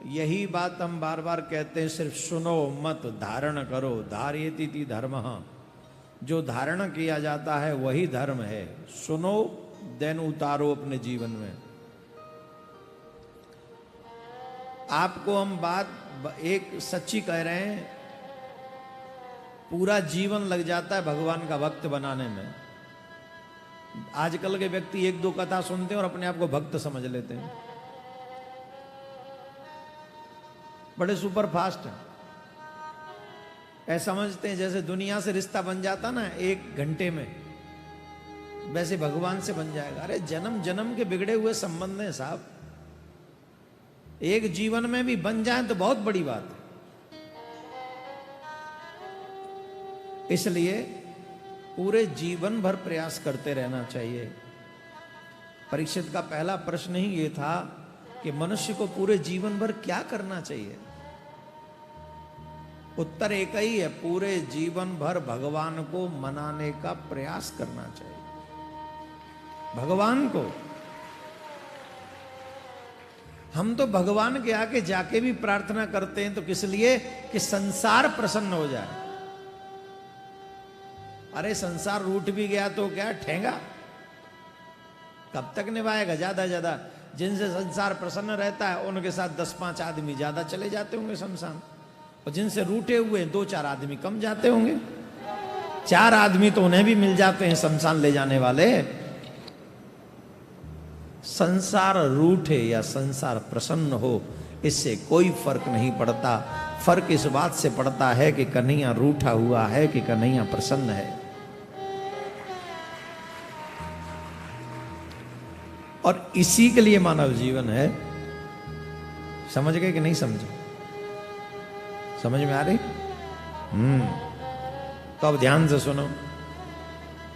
यही बात हम बार बार कहते हैं, सिर्फ सुनो मत, धारण करो। धार्येति धर्मः, जो धारण किया जाता है वही धर्म है। सुनो देन उतारो अपने जीवन में। आपको हम बात एक सच्ची कह रहे हैं, पूरा जीवन लग जाता है भगवान का भक्त बनाने में। आजकल के व्यक्ति एक दो कथा सुनते हैं और अपने आप को भक्त समझ लेते हैं, बड़े सुपर फास्ट हैं। ऐसा समझते हैं जैसे दुनिया से रिश्ता बन जाता ना 1 घंटे में, वैसे भगवान से बन जाएगा। अरे जन्म जन्म के बिगड़े हुए संबंध हैं साहब, एक जीवन में भी बन जाए तो बहुत बड़ी बात है। इसलिए पूरे जीवन भर प्रयास करते रहना चाहिए। परीक्षित का पहला प्रश्न ही ये था कि मनुष्य को पूरे जीवन भर क्या करना चाहिए। उत्तर एक ही है, पूरे जीवन भर भगवान को मनाने का प्रयास करना चाहिए। भगवान को हम तो भगवान के आगे जाके भी प्रार्थना करते हैं तो किस लिए? कि संसार प्रसन्न हो जाए। अरे संसार रूठ भी गया तो क्या ठेंगा, कब तक निभाएगा? ज्यादा ज्यादा जिनसे संसार प्रसन्न रहता है उनके साथ 10-5 आदमी ज्यादा चले जाते होंगे शमशान, और जिनसे रूठे हुए 2-4 आदमी कम जाते होंगे। 4 आदमी तो उन्हें भी मिल जाते हैं शमशान ले जाने वाले। संसार रूठे या संसार प्रसन्न हो, इससे कोई फर्क नहीं पड़ता। फर्क इस बात से पड़ता है कि कन्हैया रूठा हुआ है कि कन्हैया प्रसन्न है। और इसी के लिए मानव जीवन है। समझ गए कि नहीं समझे? समझ में आ रही? तो अब ध्यान से सुनो।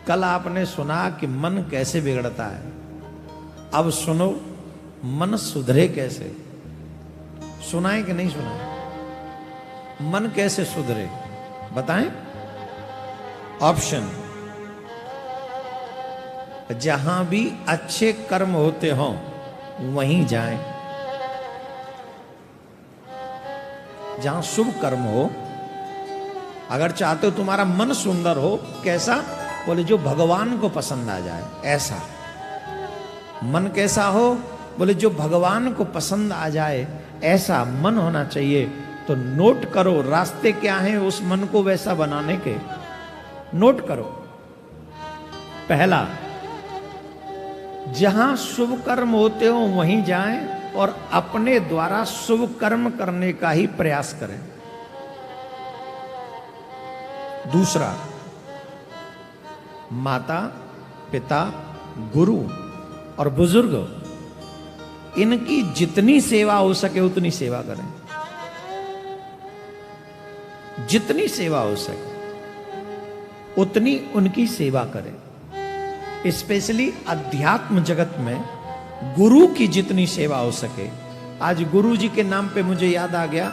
कल आपने सुना कि मन कैसे बिगड़ता है, अब सुनो मन सुधरे कैसे। सुनाए कि नहीं सुनाए? मन कैसे सुधरे बताएं? ऑप्शन, जहां भी अच्छे कर्म होते हों वहीं जाएं। जहां शुभ कर्म हो, अगर चाहते हो तुम्हारा मन सुंदर हो, कैसा? बोले जो भगवान को पसंद आ जाए, ऐसा मन कैसा हो? बोले जो भगवान को पसंद आ जाए ऐसा मन होना चाहिए। तो नोट करो रास्ते क्या हैं उस मन को वैसा बनाने के, नोट करो। पहला, जहां शुभ कर्म होते हो वहीं जाएं और अपने द्वारा शुभ कर्म करने का ही प्रयास करें। दूसरा, माता पिता गुरु और बुजुर्ग, इनकी जितनी सेवा हो सके उतनी सेवा करें। जितनी सेवा हो सके उतनी उनकी सेवा करें। स्पेशली अध्यात्म जगत में गुरु की जितनी सेवा हो सके। आज गुरु जी के नाम पे मुझे याद आ गया,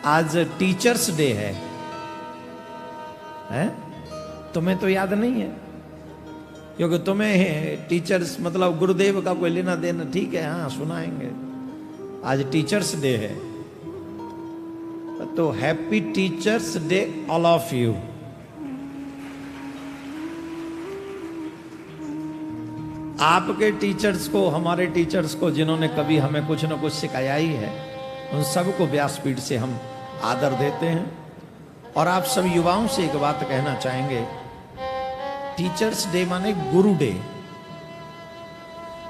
आज टीचर्स डे है? तुम्हें तो याद नहीं है, क्योंकि तुम्हें टीचर्स मतलब गुरुदेव का कोई लेना देना। ठीक है, हाँ सुनाएंगे। आज टीचर्स डे है, तो happy teachers day all of you. आपके टीचर्स को, हमारे टीचर्स को, जिन्होंने कभी हमें कुछ न कुछ सिखाया ही है, उन सबको व्यासपीठ से हम आदर देते हैं। और आप सब युवाओं से एक बात कहना चाहेंगे, टीचर्स डे माने गुरु डे।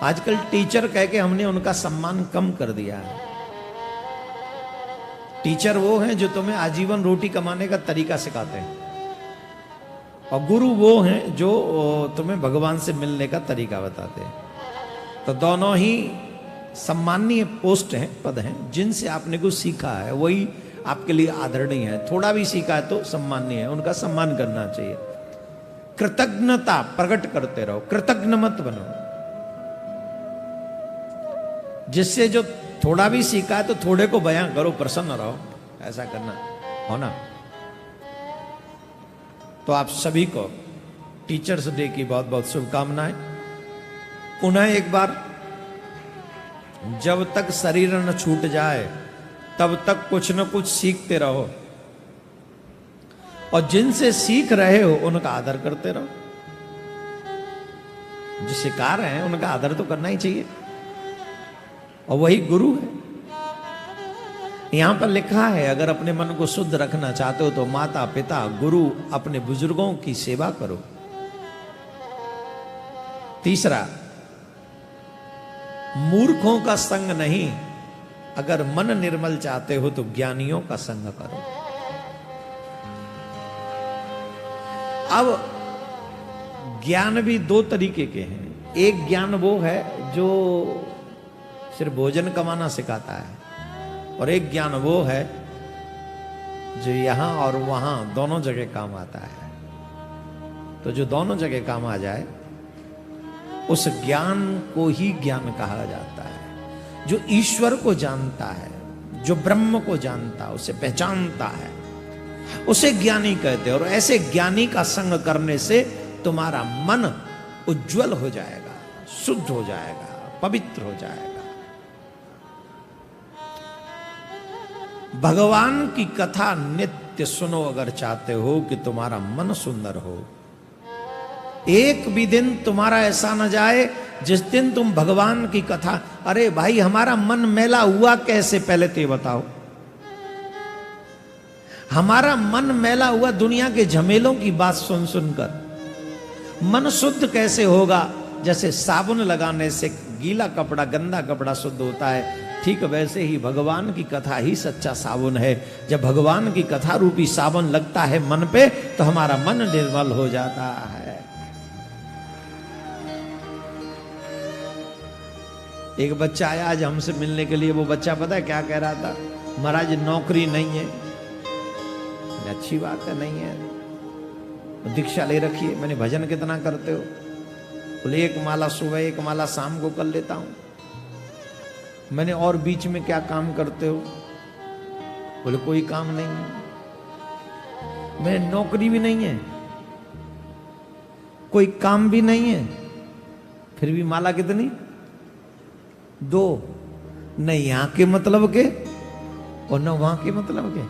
आजकल टीचर कह के हमने उनका सम्मान कम कर दिया है। टीचर वो हैं जो तुम्हें आजीवन रोटी कमाने का तरीका सिखाते हैं, और गुरु वो हैं जो तुम्हें भगवान से मिलने का तरीका बताते हैं। तो दोनों ही सम्माननीय पोस्ट हैं, पद हैं, जिनसे आपने कुछ सीखा है वही आपके लिए आदरणीय है। थोड़ा भी सीखा है तो सम्माननीय है, उनका सम्मान करना चाहिए। कृतज्ञता प्रकट करते रहो, कृतज्ञ मत बनो। जिससे जो थोड़ा भी सीखा है तो थोड़े को बयां करो, प्रसन्न रहो, ऐसा करना हो ना। तो आप सभी को टीचर्स डे की बहुत बहुत शुभकामनाएं। पुनः एक बार, जब तक शरीर न छूट जाए तब तक कुछ न कुछ सीखते रहो, और जिनसे सीख रहे हो उनका आदर करते रहो। जो सिखा रहे हैं उनका आदर तो करना ही चाहिए, और वही गुरु है। यहां पर लिखा है, अगर अपने मन को शुद्ध रखना चाहते हो तो माता पिता गुरु अपने बुजुर्गों की सेवा करो। तीसरा, मूर्खों का संग नहीं, अगर मन निर्मल चाहते हो तो ज्ञानियों का संग करो। अब ज्ञान भी दो तरीके के हैं। एक ज्ञान वो है जो सिर्फ भोजन कमाना सिखाता है, और एक ज्ञान वो है जो यहां और वहां दोनों जगह काम आता है। तो जो दोनों जगह काम आ जाए उस ज्ञान को ही ज्ञान कहा जाता है। जो ईश्वर को जानता है, जो ब्रह्म को जानता है, उसे पहचानता है, उसे ज्ञानी कहते हैं। और ऐसे ज्ञानी का संग करने से तुम्हारा मन उज्जवल हो जाएगा, शुद्ध हो जाएगा, पवित्र हो जाएगा। भगवान की कथा नित्य सुनो अगर चाहते हो कि तुम्हारा मन सुंदर हो। एक भी दिन तुम्हारा ऐसा न जाए जिस दिन तुम भगवान की कथा, अरे भाई हमारा मन मैला हुआ कैसे, पहले तो ये बताओ। हमारा मन मैला हुआ दुनिया के झमेलों की बात सुन सुनकर। मन शुद्ध कैसे होगा? जैसे साबुन लगाने से गीला कपड़ा, गंदा कपड़ा शुद्ध होता है, ठीक वैसे ही भगवान की कथा ही सच्चा साबुन है। जब भगवान की कथा रूपी साबुन लगता है मन पे तो हमारा मन निर्मल हो जाता है। एक बच्चा आया आज हमसे मिलने के लिए। वो बच्चा पता है क्या कह रहा था? महाराज नौकरी नहीं है। अच्छी बात है, नहीं है, दीक्षा ले रखी है। मैंने भजन कितना करते हो? बोले एक माला सुबह, एक माला शाम को कर लेता हूं। मैंने और बीच में क्या काम करते हो? बोले कोई काम नहीं है। मैंने नौकरी भी नहीं है, कोई काम भी नहीं है, फिर भी माला कितनी? 2। न यहां के मतलब के और न वहां के मतलब के।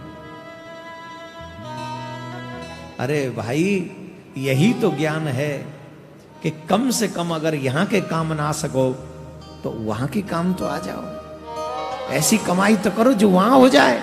अरे भाई यही तो ज्ञान है कि कम से कम अगर यहां के काम ना सको तो वहां के काम तो आ जाओ। ऐसी कमाई तो करो जो वहां हो जाए।